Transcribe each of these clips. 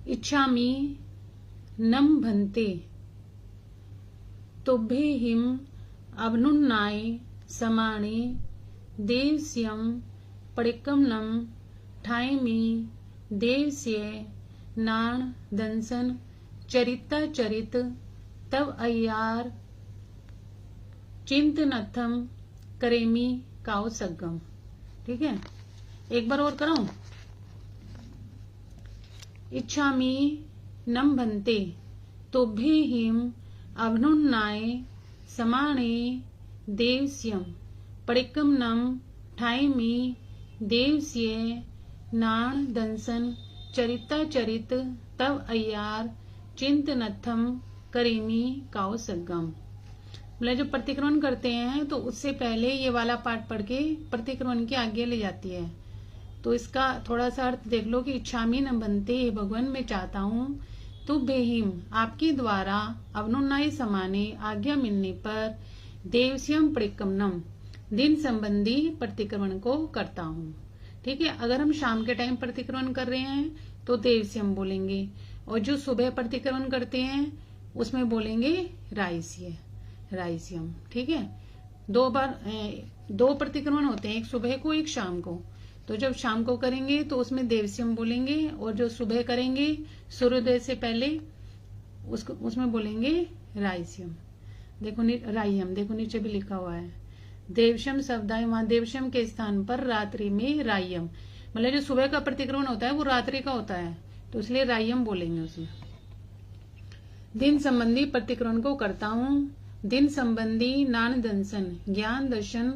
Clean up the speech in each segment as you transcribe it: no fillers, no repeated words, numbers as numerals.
इच्छामि नम भन्ते तुभ्येहिम अवनुन्नाय समाने देवस्यम परिक्रमणम ठायमि देवस्य नाण दंसन चरिता चरित तव अय्यार चिंतनथम करेमी काउ सगम। ठीक है, एक बार और कराऊं। इच्छामि नम भन्ते तुभ्येहिम अवनुन्नाय समाने देवस्यम परिक्रमणम ठायमि देवस्य नाण दंसन चरिता चरित तव अय्यार चिंतनथम करेमी काउ सगम। मतलब जब प्रतिक्रमण करते हैं तो उससे पहले ये वाला पाठ पढ़ के प्रतिक्रमण की आज्ञा ले जाती है। तो इसका थोड़ा सा अर्थ देख लो कि इच्छामि न बनते, हे भगवान मैं चाहता हूँ तुभ्येहिम आपके द्वारा अवनुन्नाय समाने आज्ञा मिलने पर देवस्यम परिक्रमणम दिन संबंधी प्रतिक्रमण को करता हूँ। ठीक है, अगर हम शाम के टाइम प्रतिक्रमण कर रहे हैं तो देवस्यम बोलेंगे, और जो सुबह प्रतिक्रमण करते हैं उसमें बोलेंगे राइसियम। ठीक है, दो प्रतिक्रमण होते हैं, एक सुबह को एक शाम को। तो जब शाम को करेंगे तो उसमें देवस्यम बोलेंगे, और जो सुबह करेंगे सूर्योदय से पहले उसमें बोलेंगे राइसियम। देखो राइयम, देखो नीचे भी लिखा हुआ है देवशम शब्द है, वहां देवशम के स्थान पर रात्रि में रायम। मतलब जो सुबह का प्रतिक्रमण होता है वो रात्रि का होता है, तो इसलिए रायम बोलेंगे उसमें। दिन संबंधी प्रतिक्रमण को करता हूँ। दिन संबंधी नान दंसन ज्ञान दर्शन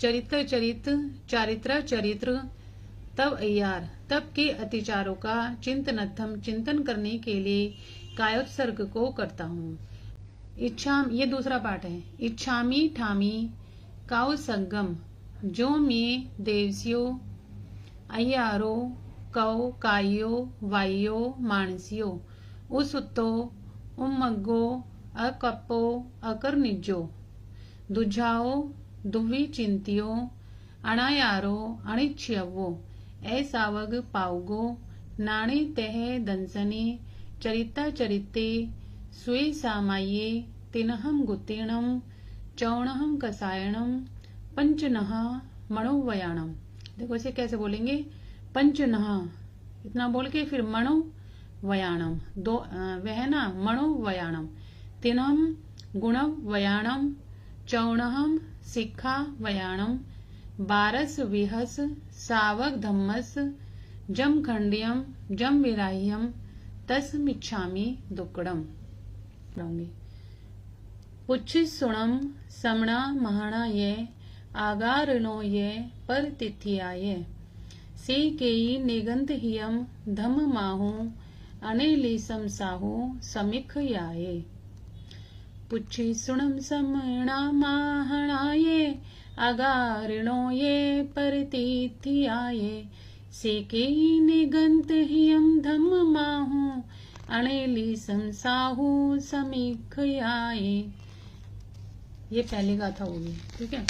चरित्र चरित चारित्रा चरित्र तब अय्यार तब के अतिचारों का चिंतनथम चिंतन करने के लिए कायोत्सर्ग को करता हूँ। इच्छा, ये दूसरा पाठ है। इच्छामि ठामी काउ संगम जो में देवस्यो अय्यारो कौ कायो वायो मानसियो उसुत्तो उम्मग्गो अकप्पो अकर निजो दुझाओ दुवी चिंतियो अणायारो अणिच्छवो ऐसावग पाउगो नाणे तह दंसने चरिता चरिते स्वे सामाये तिनहम गुत्तीणम चौणहम कसायणम पंचनह मणोवयाणम। देखो इसे कैसे बोलेंगे, पंचनह इतना बोल के फिर मणो वयाणम, दो वह ना मणो वयाणम, तिनम गुणव वयाणम, चौणहम शिखा वयाणम, बारस विहस सावक धम्मस जम खंडियम जम विराह्यम तस्मिच्छामि दुक्कडम। पुच्छि सुणम समणा महाणा ये आगारणो ये पर तिथियाये से केई निगंत हियम धम माहू अनेलिसम साहू समिख याये। पुच्छी सुणम समणा महाणा ये आगारणो ये पर तिथियाये से केई निगंत हियम धम माहू अनेलिसम साहू समिख याये। ये पहली गाथा होगी। ठीक है,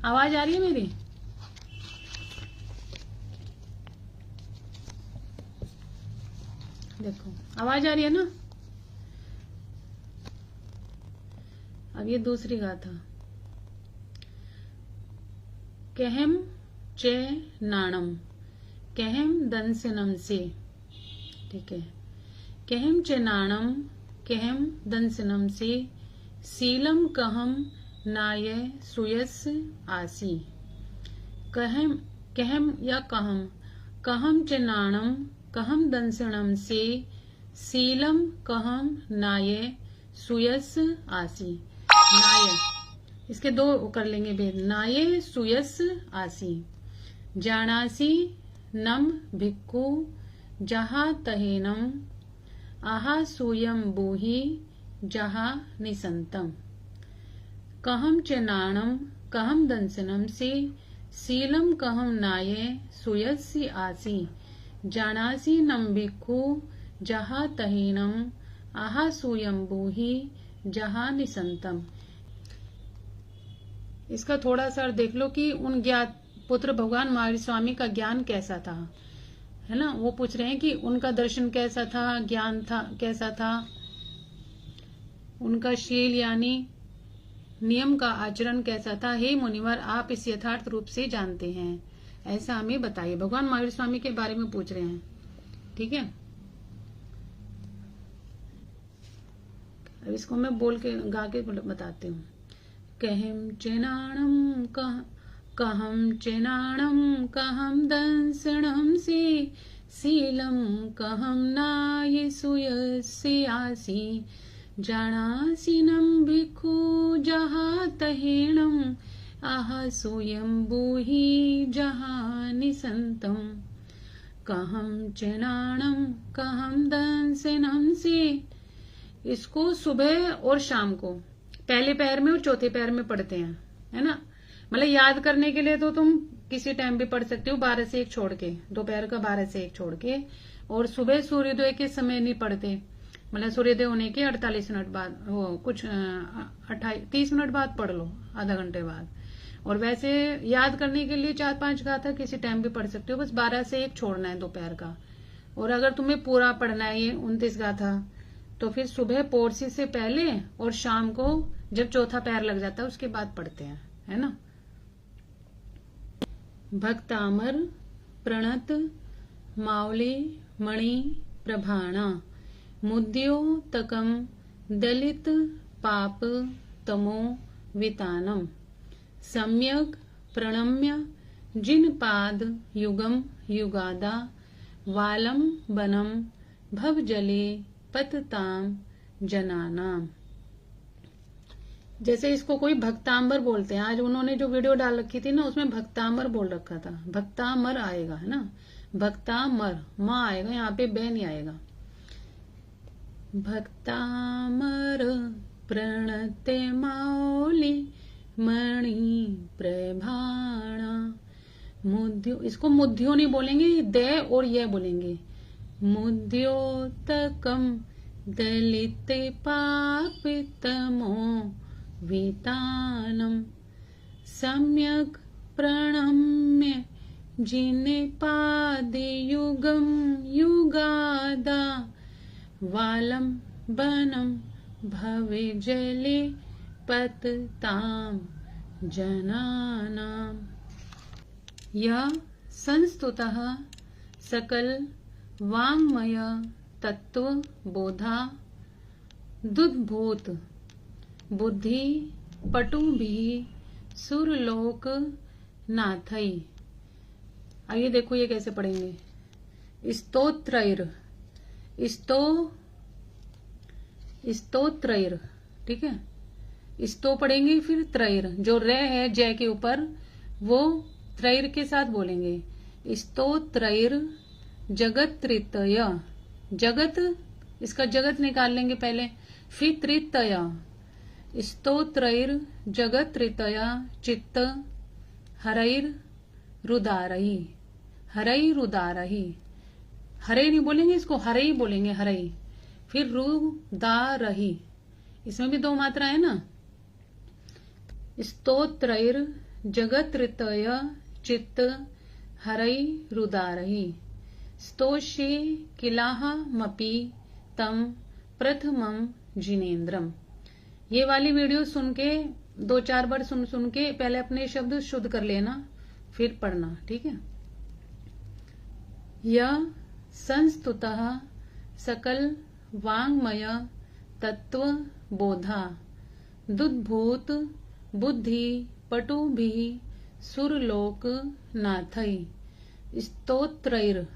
आवाज आ रही है मेरी? देखो आवाज आ रही है ना। अब ये दूसरी गाथा। कहम चे नाणम कहम दंसनम से। ठीक है, कहम चे नाणम कहम दंसनम से सीलम कहम नाय सुयस आसी। कहम कहम या कहम कहम च नाणम कहम दंसनम से सीलम कहम नाय सुयस आसी। नाय इसके दो कर लेंगे भेद, नाय सुयस आसी। जानासी नम भिक्खु जहा तहेनम आहा सूयम बूही जहा निसंतम। कहम च नाणम कहम दंसनम से सीलम कहम नाये सुयस्य आसी। जानासी नम भिक्खु जहा तहीनम आहा सूयम बूही जहा निसंतम। इसका थोड़ा सा देख लो कि उन ज्ञात पुत्र भगवान महावीर स्वामी का ज्ञान कैसा था। है ना। वो पूछ रहे हैं कि उनका दर्शन कैसा था, ज्ञान था कैसा था, उनका शील यानी नियम का आचरण कैसा था। हे मुनिवर, आप इस यथार्थ रूप से जानते हैं, ऐसा हमें बताइए। भगवान महावीर स्वामी के बारे में पूछ रहे हैं, ठीक है। अब इसको मैं बोल के गा के बताती हूँ। कहम चेनाणम कहम चेनाणम कहम दंसणम से शीलम कहम नाय सुयस्य आसी जानासीनम भिक्खु जहातहेणम आह स्वयंभूहि जहानि संतम कहम चेनाणम कहम दंसनम से। इसको सुबह और शाम को पहले पैर में और चौथे पैर में पढ़ते हैं, है ना। मतलब याद करने के लिए तो तुम किसी टाइम भी पढ़ सकते हो, 12 से 1 छोड़ के, दोपहर का 12 से 1 छोड़ के। और सुबह सूर्योदय के समय नहीं पढ़ते, मतलब सूर्योदय होने के 48 मिनट बाद, वो कुछ 30 मिनट बाद पढ़ लो, आधा घंटे बाद। और वैसे याद करने के लिए 4-5 गाथा किसी टाइम भी पढ़ सकते हो, बस 12 से 1 छोड़ना है दोपहर का। और अगर तुम्हें पूरा पढ़ना है ये 29 गाथा, तो फिर सुबह पोरसी से पहले और शाम को जब चौथा पैर लग जाता है उसके बाद पढ़ते हैं, है ना। भक्तामर प्रणत मावली मणि प्रभाणा मुद्योतकम दलित पाप तमो वितानम सम्यक प्रणम्य जिन पाद युगम युगादा वालम बनम भवजले पतताम जनानाम। जैसे इसको कोई भक्तांबर बोलते हैं, आज उन्होंने जो वीडियो डाल रखी थी ना उसमें भक्तांबर बोल रखा था, भक्तामर आएगा, है ना। भक्तामर माँ आएगा, यहाँ पे बे नहीं आएगा। भक्तामर प्रणते माओली मणि प्रभाणा मुद्यो, इसको मुद्यो नहीं बोलेंगे, दे और ये बोलेंगे। मुद्योतकम दलित पापितमो वितानम सम्यक प्रणम्य जिने पादे युगम युगादा वालम बनम भवे जले पतताम जनानाम। यह संस्तुतः सकल वाङ्मय तत्व बोधा दुद्भूत बुद्धि पटु भी सुरलोक नाथई। अब ये देखो ये कैसे पढ़ेंगे। स्तोत्रैर, स्तोत्रैर, ठीक है। स्तो पढ़ेंगे, फिर त्रैर, जो रे है जय के ऊपर वो त्रैर के साथ बोलेंगे। स्तोत्रैर जगत त्रितय, जगत, इसका जगत निकाल लेंगे पहले, फिर त्रितय। स्तोत्रैर जगत त्रितय चित्त हरैर रुदारही, हरई रुदारही, हरे नहीं बोलेंगे इसको, हरई बोलेंगे, हरई। फिर रुदारही, इसमें भी 2 मात्रा है ना। स्तोत्रैर जगत त्रितय चित्त हरई रुदारही स्तोषे किलाहमपि तम प्रथमम जिनेन्द्रम। ये वाली वीडियो सुन के 2-4 बार सुन के पहले अपने शब्द शुद्ध कर लेना, फिर पढ़ना, ठीक है। यह संस्तुतः सकल वाङ्मय तत्व बोधा दुद्भूत बुद्धि पटु भी सुरलोक नाथई स्तोत्रैर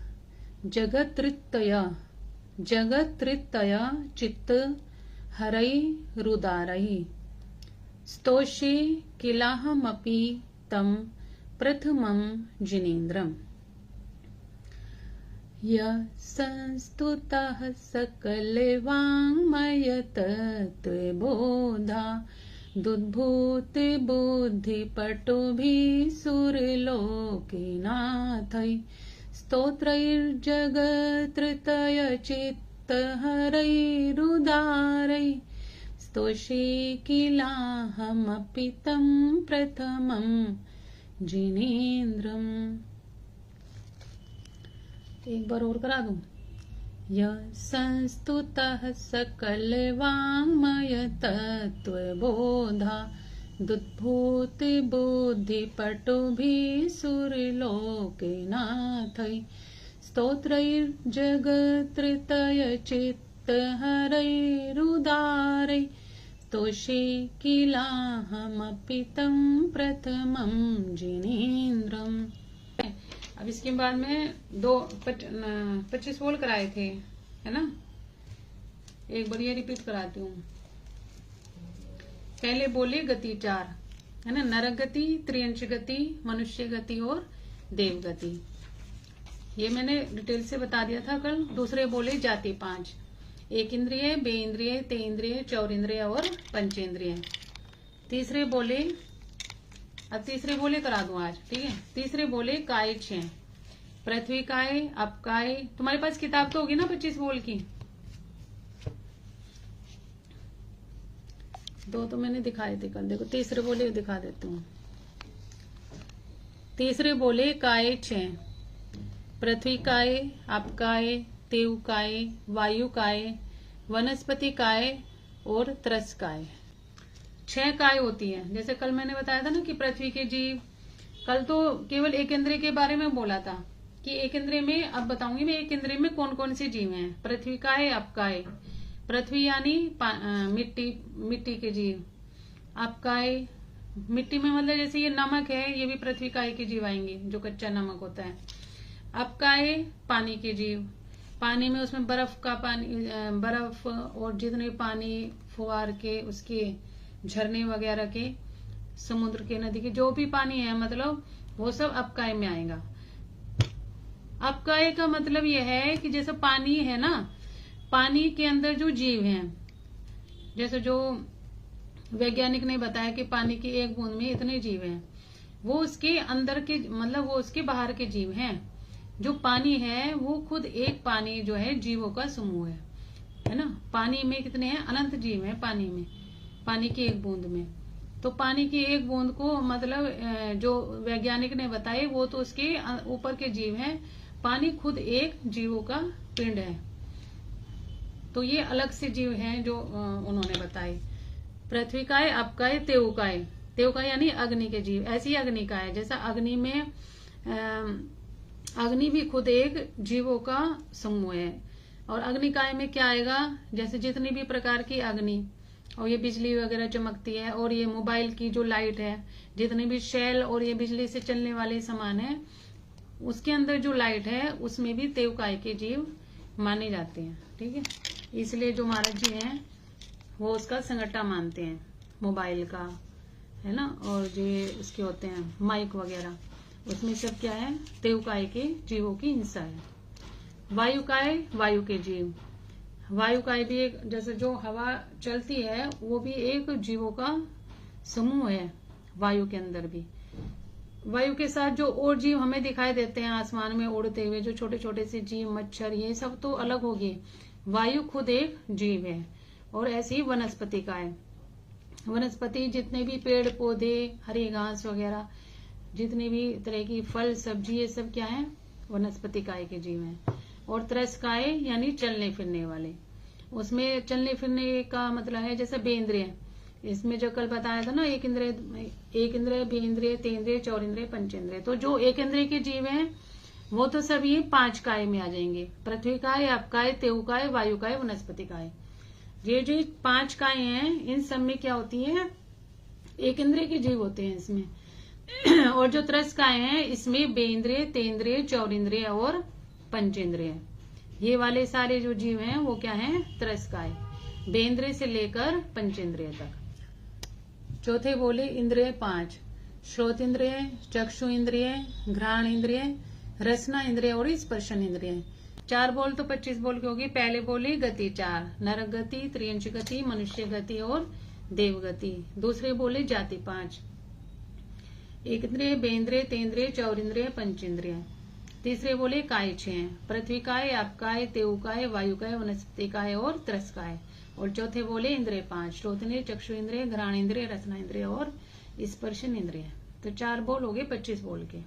जगत्रितया चित्त हरई रुदारही स्तोषे किलाहमपि तम प्रथमं जिनेन्द्रम। यः संस्तुतः सकल वाङ्मय तत्त्वबोधा दुद्भूत बुद्धि पटुभिः सुरलोके नाथै स्तोत्रैर्जगत्त्रय चित्त हरैरुदारै स्तोषे किलाहमपि तं प्रथमं जिनेन्द्रम्। एक बार और करा दूं। यह संस्तुतः सकल वाङ्मय तत्व बोधा दुद्भूत बुद्धि पटुभिः सुरलोकनाथैः स्तोत्रैर्जगत्त्रतय चित्तहरैरुदारैः स्तोषे किलाहमपि तं प्रथमं जिनेन्द्रम्। अब इसके बाद में 25 बोल कराए थे, है ना। एक बार ये रिपीट कराती हूँ। पहले बोले गति 4, है ना, नरक गति, त्रियंश गति, मनुष्य गति और देव गति। ये मैंने डिटेल से बता दिया था कल। दूसरे बोले जाति 5, एक इंद्रिय, बे इंद्रिय, ते इंद्रिय, चौर इंद्रिय और पंचेंद्रिय। तीसरे बोले, अब तीसरे बोले करा दूं आज, ठीक है। तीसरे बोले काय 6, पृथ्वी काय, अप काय। तुम्हारे पास किताब तो होगी ना 25 बोल की। दो तो मैंने दिखाए थे कल, देखो तीसरे बोले दिखा देती हूँ। तीसरे बोले काय 6, पृथ्वी काय, अप काय, तेव काय, वायु काय, वनस्पति काय और त्रस काय। 6 काय होती है। जैसे कल मैंने बताया था ना कि पृथ्वी के जीव, कल तो केवल एक इंद्रिय के बारे में बोला था कि एक इंद्रिय में, अब बताऊंगी मैं एक इंद्रिय में कौन कौन से जीव हैं। पृथ्वी काय, अप काय, पृथ्वी यानी मिट्टी के जीव, अप काय मिट्टी में मतलब जैसे ये नमक है, ये भी पृथ्वी काय के जीव आएंगे, जो कच्चा नमक होता है। अप काय पानी के जीव, पानी में उसमें बर्फ का पानी, बर्फ और जितने पानी फुहार के, उसके झरने वगैरह के, समुद्र के, नदी के, जो भी पानी है मतलब वो सब अपकाय में आएगा। अपकाय का मतलब यह है कि जैसे पानी है ना, पानी के अंदर जो जीव हैं, जैसे जो वैज्ञानिक ने बताया कि पानी की एक बूंद में इतने जीव हैं, वो उसके अंदर के मतलब वो उसके बाहर के जीव हैं। जो पानी है वो खुद एक पानी जो है जीवों का समूह है ना। पानी में कितने हैं, अनंत जीव हैं पानी में, पानी की एक बूंद में। तो पानी की एक बूंद को मतलब जो वैज्ञानिक ने बताए वो तो उसके ऊपर के जीव हैं। पानी खुद एक जीवों का पिंड है। तो ये अलग से जीव हैं जो उन्होंने बताए। पृथ्वी काय, अप काय, तेव काय। तेव काय यानी अग्नि के जीव। ऐसी अग्नि का है, जैसा अग्नि में अग्नि भी खुद एक जीवों का समूह है। और अग्निकाय में क्या आएगा, जैसे जितनी भी प्रकार की अग्नि, और ये बिजली वगैरह चमकती है, और ये मोबाइल की जो लाइट है, जितने भी शेल और ये बिजली से चलने वाले सामान है, उसके अंदर जो लाइट है उसमें भी तेवकाय के जीव माने जाते हैं, ठीक है। इसलिए जो महाराज जी हैं वो उसका संगठा मानते हैं, मोबाइल का, है ना। और जो उसके होते हैं माइक वगैरह, उसमें सब क्या है, तेवकाय के जीवों की हिंसा है। वायुकाय, वायु के जीव। वायुकाय भी एक, जैसे जो हवा चलती है वो भी एक जीवों का समूह है। वायु के अंदर भी, वायु के साथ जो और जीव हमें दिखाई देते हैं आसमान में उड़ते हुए, जो छोटे छोटे से जीव, मच्छर, ये सब तो अलग हो गए। वायु खुद एक जीव है। और ऐसे ही वनस्पति का है। वनस्पति जितने भी पेड़ पौधे, हरी घास वगैरह, जितने भी तरह की फल सब्जी, ये सब क्या है, वनस्पति काय के जीव हैं। और त्रस काय यानी चलने फिरने वाले। उसमें चलने फिरने का मतलब है जैसे बेइंद्रिय, इसमें जो कल बताया था ना, एक इंद्रिय, बे इंद्रिय, ते इंद्रिय, चौर इंद्रिय, पंचेंद्रिय। तो जो एक इंद्रिय के जीव हैं वो तो सब ये 5 काय में आ जाएंगे। पृथ्वी काय, अप काय, तेव काय, वायु काय, वनस्पति काय। ये जो 5 काय हैं, इन सब में क्या होती है, एक इंद्रिय के जीव होते हैं इसमें। और जो त्रस काय हैं, इसमें बे इंद्रिय, ते इंद्रिय, चौर इंद्रिय और पंचेंद्रिय। ये वाले सारे जो जीव हैं वो क्या हैं, त्रस काय, बेंद्रिय से लेकर पंचेंद्रिय तक। चौथे बोले इंद्रिय 5, श्रोत इंद्रिय, चक्षु इंद्रिय, घ्राण इंद्रिय, रसना इंद्रिय और स्पर्शन इंद्रिय। 4 बोल तो 25 बोल की होगी। पहले बोले गति 4, नरक गति, त्रियंश गति, मनुष्य गति और देव गति। दूसरे बोले जाति 5, एक इंद्रिय, बेंद्रिय, तेंद्रिय, चौर इंद्रिय, पंचेंद्रिय। तीसरे बोले काय 6, पृथ्वी काय, आप काय, तेव काय, वायु काय, वनस्पति काय और त्रस काय। और चौथे बोले इंद्रिय 5, श्रोत इंद्रिय, चक्षु इंद्रिय, घ्राण इंद्रिय, रसना इंद्रिय और स्पर्शन इंद्रिय। तो 4 बोल हो गए 25 बोल के।